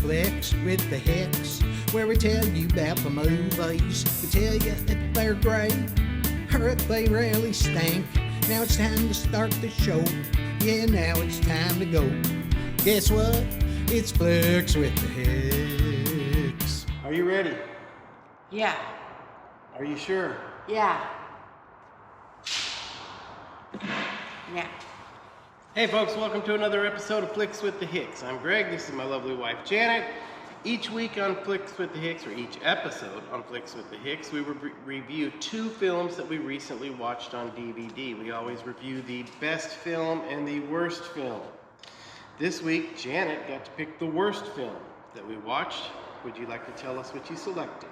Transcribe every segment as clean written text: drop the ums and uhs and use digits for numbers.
Flix with the Hicks, where we tell you about the movies. We tell you if they're great or if they really stink. Now it's time to start the show. Yeah, now it's time to go. Guess what? It's Flix with the Hicks. Are you ready? Yeah. Are you sure? Yeah. Yeah. Hey folks, welcome to another episode of Flix with the Hicks. I'm Greg, this is my lovely wife Janet. Each week on Flix with the Hicks, or each episode on Flix with the Hicks, we review two films that we recently watched on DVD. We always review the best film and the worst film. This week, Janet got to pick the worst film that we watched. Would you like to tell us what you selected?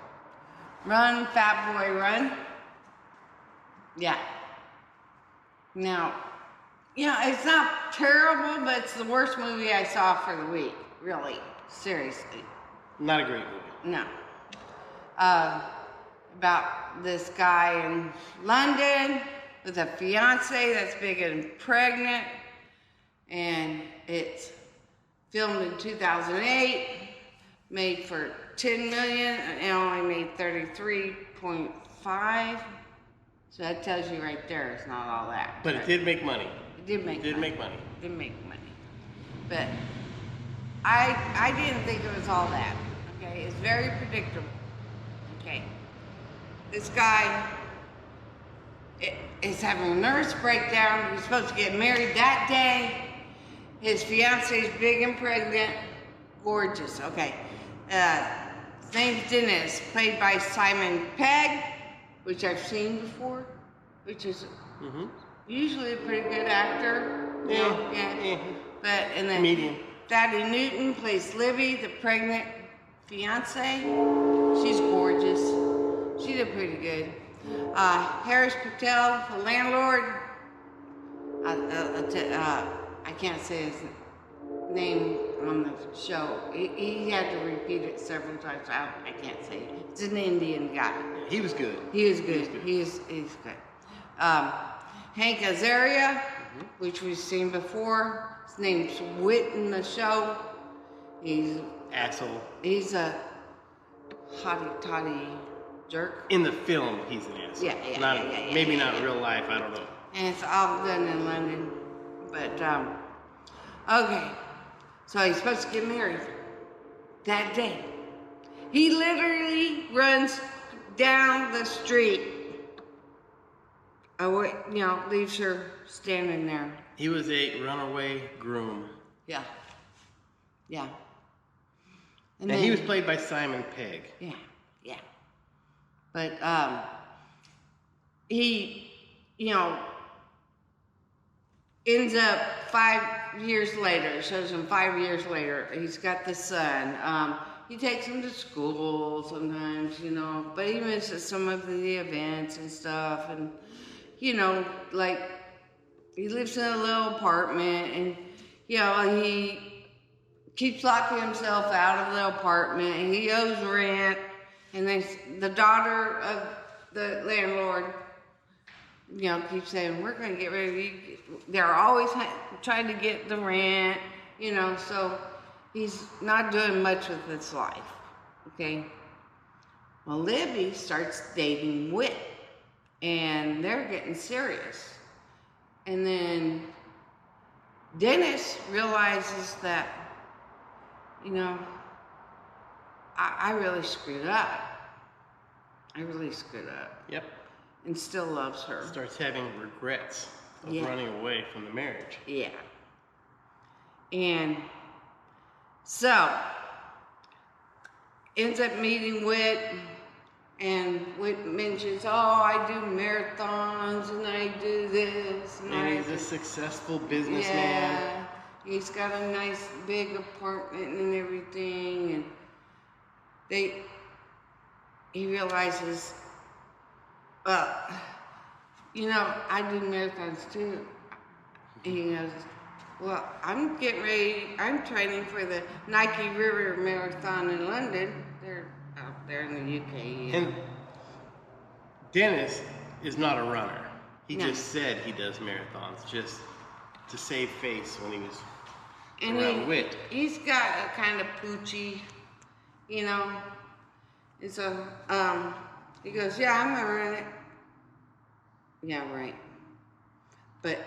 Run, Fatboy Run. Yeah. Now, you know, it's not terrible, but it's the worst movie I saw for the week. Really. Seriously. Not a great movie. No. About this guy in London with a fiancé that's big and pregnant. And it's filmed in 2008, made for $10 million, and it only made 33.5. So that tells you right there it's not all that. But it did make money. It did make money. It did make money. But I didn't think it was all that. Okay, it's very predictable. Okay, this guy is having a nervous breakdown. He's supposed to get married that day. His fiancee's big and pregnant, gorgeous. Okay, his name's Dennis, played by Simon Pegg, which I've seen before, which is usually a pretty good actor. Yeah. But and then Comedian. Daddy Newton plays Libby, the pregnant fiance. She's gorgeous. She did pretty good. Harris Patel, the landlord. I can't say his name on the show. He had to repeat it several times. I can't say it. It's an Indian guy. He was good. He is good. He's good. Hank Azaria, which we've seen before. His name's Wit in the show. He's asshole. He's a hotty-totty jerk. In the film, he's an asshole. Yeah. Maybe not in real life, I don't know. And it's all done in London. But, okay. So he's supposed to get married that day. He literally runs down the street. Leaves her standing there. He was a runaway groom. Yeah. And then, he was played by Simon Pegg. Yeah. But, he, ends up 5 years later, shows him 5 years later, he's got the son. He takes him to school sometimes, but he misses some of the events and stuff. And, like, he lives in a little apartment and, he keeps locking himself out of the apartment and he owes rent. And then the daughter of the landlord, keeps saying, we're going to get rid of you. They're always trying to get the rent, so he's not doing much with his life, okay? Well, Libby starts dating Wit, and they're getting serious. And then Dennis realizes that, I really screwed up. Yep. And still loves her. Starts having regrets of running away from the marriage. Yeah. And so, ends up meeting Wit, and Wit mentions, I do marathons, and I do this. And he's a successful businessman. Yeah. He's got a nice big apartment and everything, and he realizes, I do marathons too. And he goes, well, I'm getting ready, I'm training for the Nike River Marathon in London. They're out there in the UK. And Dennis is not a runner. He just said he does marathons just to save face when he was And around wit. He's got a kind of poochy, you know. And so he goes, yeah, I'm gonna run it. Yeah, right. But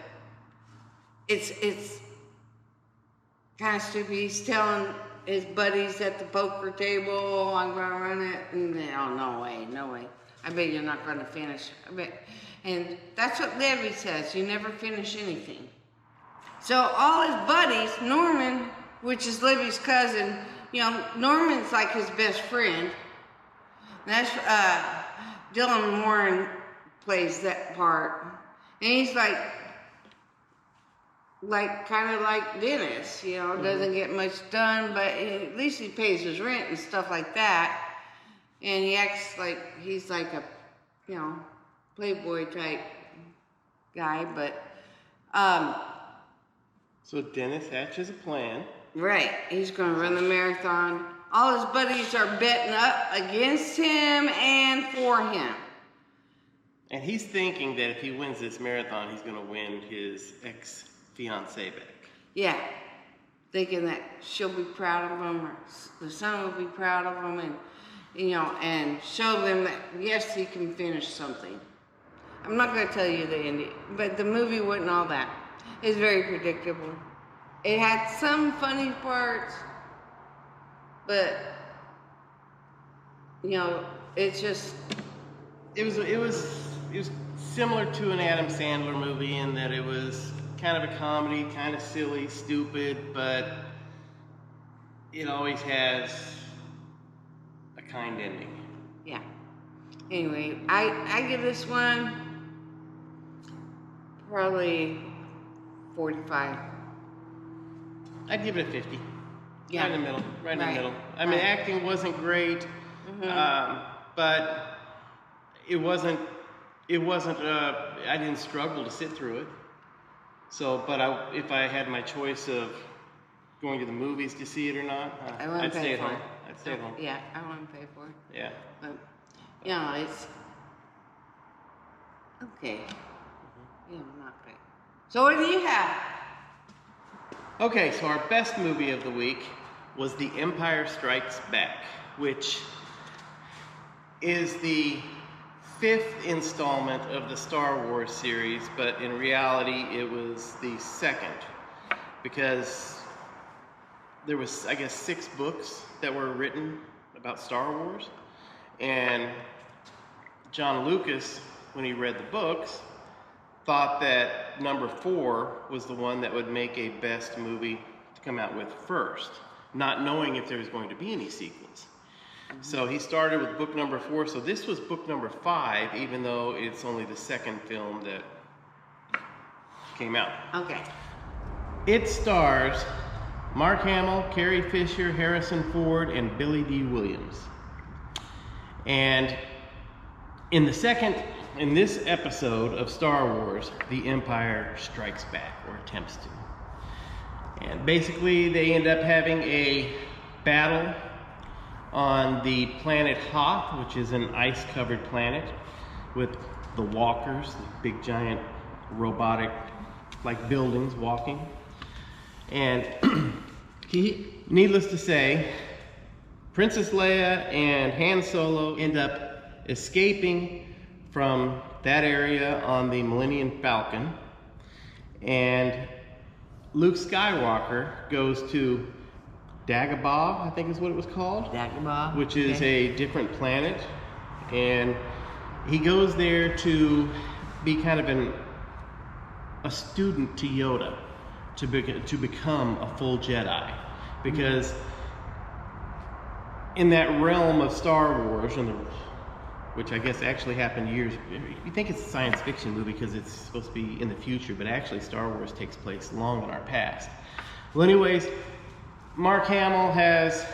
it's kind of stupid. He's telling his buddies at the poker table, I'm gonna run it, and they, oh, no way. I bet you're not gonna finish. And that's what Levy says. You never finish anything. So all his buddies, Norman, which is Libby's cousin, you know, Norman's like his best friend. That's Dylan Warren plays that part, and he's like kind of like Dennis, you know, doesn't get much done, but at least he pays his rent and stuff like that, and he acts like he's like a, you know, playboy type guy, but So Dennis hatches a plan. right, he's gonna run the marathon. All his buddies are betting up against him and for him. And he's thinking that if he wins this marathon, he's going to win his ex-fiancé back. Yeah, thinking that she'll be proud of him, or the son will be proud of him, and, you know, and show them that, yes, he can finish something. I'm not going to tell you the ending, but the movie wasn't all that. It's very predictable. It had some funny parts, but, you know, it's just... It was similar to an Adam Sandler movie in that it was kind of a comedy, kind of silly, stupid, but it always has a kind ending. Yeah. Anyway, I give this one probably 45. I'd give it a 50. Yeah. Right in the middle. Right in the Right. middle. I mean, Right. acting wasn't great, but it wasn't. I didn't struggle to sit through it. So, but if I had my choice of going to the movies to see it or not, I'd stay at home. I'd stay at home. Yeah, I want to pay for it. Yeah. But, you know, it's okay. Yeah, I'm not paying. So what do you have? Okay, so our best movie of the week was The Empire Strikes Back, which is the 5th installment of the Star Wars series, but in reality it was the 2nd, because there was, I guess, 6 books that were written about Star Wars, and John Lucas, when he read the books, thought that number 4 was the one that would make a best movie to come out with first, not knowing if there was going to be any sequels. So he started with book number 4, so this was book number 5, even though it's only the 2nd film that came out. Okay. It stars Mark Hamill, Carrie Fisher, Harrison Ford, and Billy D. Williams. And in this episode of Star Wars, the Empire strikes back, or attempts to. And basically they end up having a battle on the planet Hoth, which is an ice-covered planet, with the walkers, the big giant robotic like buildings walking. And needless to say, Princess Leia and Han Solo end up escaping from that area on the Millennium Falcon, and Luke Skywalker goes to Dagobah, I think is what it was called. Dagobah. Which is a different planet, and he goes there to be kind of a student to Yoda, to become a full Jedi, because in that realm of Star Wars, which I guess actually happened years. You think it's a science fiction movie because it's supposed to be in the future, but actually Star Wars takes place long in our past. Well, anyways, Mark Hamill has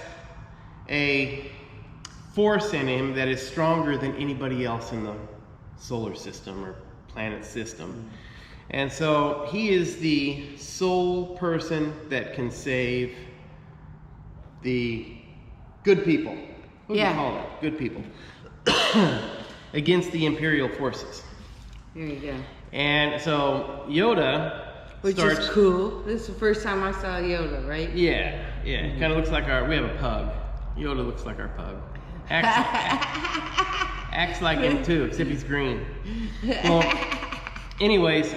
a force in him that is stronger than anybody else in the solar system or planet system. And so he is the sole person that can save the good people. What do you call it? Good people. against the Imperial forces. There you go. And so Yoda Which is cool. This is the first time I saw Yoda, right? Yeah. It kind of looks like we have a pug. Yoda looks like our pug. Acts like him too, except he's green. Well, anyways,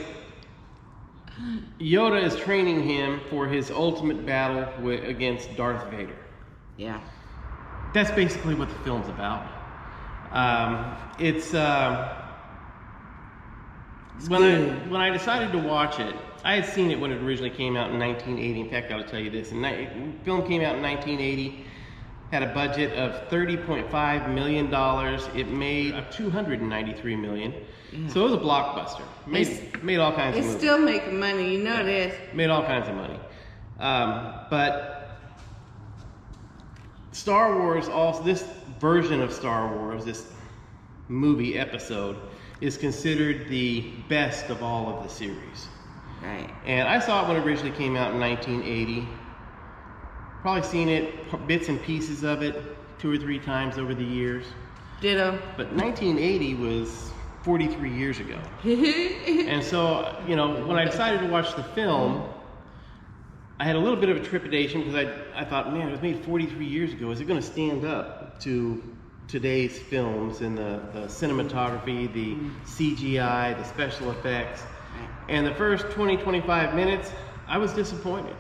Yoda is training him for his ultimate battle against Darth Vader. Yeah. That's basically what the film's about. When I decided to watch it, I had seen it when it originally came out in 1980. In fact, I'll tell you this. The film came out in 1980, had a budget of $30.5 million. It made $293 million. Yeah. So it was a blockbuster. Made all kinds of movies. It's still making money, you know it is. Made all kinds of money. But Star Wars, also this version of Star Wars, this movie episode, is considered the best of all of the series. Right. And I saw it when it originally came out in 1980. Probably seen it, bits and pieces of it, 2 or 3 times over the years. Ditto. But 1980 was 43 years ago. And so, when I decided to watch the film, I had a little bit of a trepidation because I thought, man, it was made 43 years ago. Is it going to stand up to today's films in the cinematography, the CGI, the special effects? And the first 20-25 minutes, I was disappointed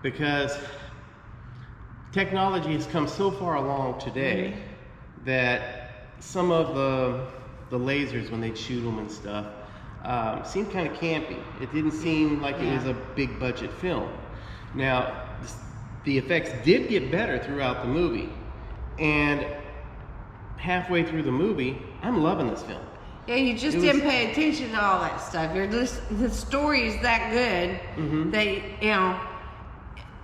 because technology has come so far along today that some of the lasers, when they'd shoot them and stuff, seemed kind of campy. It didn't seem like it was a big budget film. Now, the effects did get better throughout the movie, and halfway through the movie, I'm loving this film. Yeah, you just didn't pay attention to all that stuff. The story is that good that,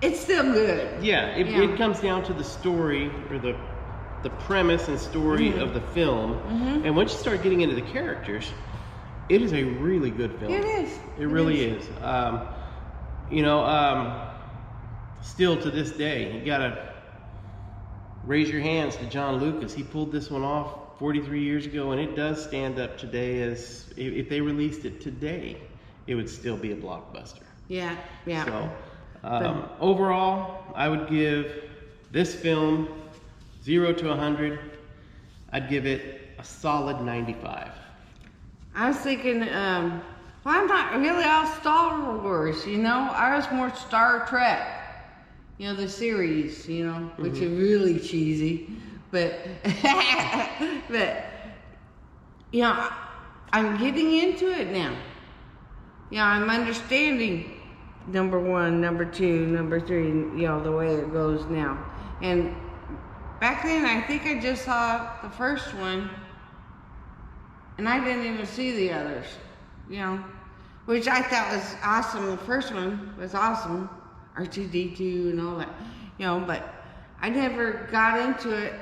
it's still good. Yeah, it comes down to the story, or the premise and story of the film. And once you start getting into the characters, it is a really good film. It is. It really is. Still to this day, you gotta raise your hands to John Lucas. He pulled this one off 43 years ago, and it does stand up today as, if they released it today, it would still be a blockbuster. Yeah. So, overall, I would give this film 0 to 100. I'd give it a solid 95. I was thinking, I'm not really all Star Wars, I was more Star Trek, the series, which is really cheesy, but, I'm getting into it now. I'm understanding number 1, number 2, number 3, the way it goes now. And back then, I think I just saw the first one, and I didn't even see the others, which I thought was awesome. The first one was awesome, R2-D2 and all that, but I never got into it,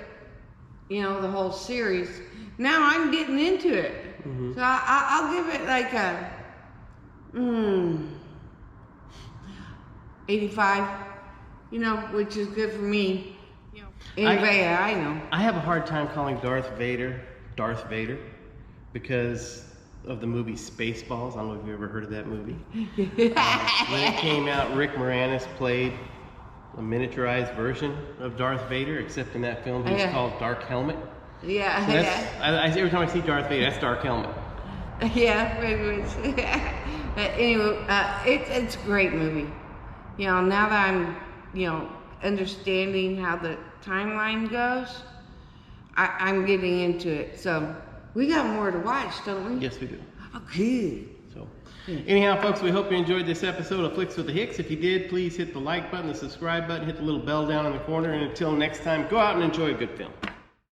the whole series. Now I'm getting into it. So I'll give it like a 85, which is good for me. Anyway, I know. I have a hard time calling Darth Vader because of the movie Spaceballs. I don't know if you've ever heard of that movie. When it came out, Rick Moranis played a miniaturized version of Darth Vader, except in that film he was called Dark Helmet. Yeah, so every time I see Darth Vader, that's Dark Helmet. Yeah, but anyway, it's a great movie. Now that I'm, understanding how the timeline goes, I'm getting into it. So we got more to watch, don't we? Yes, we do. Oh, good. So, anyhow, folks, we hope you enjoyed this episode of Flix with the Hicks. If you did, please hit the like button, the subscribe button, hit the little bell down in the corner, and until next time, go out and enjoy a good film.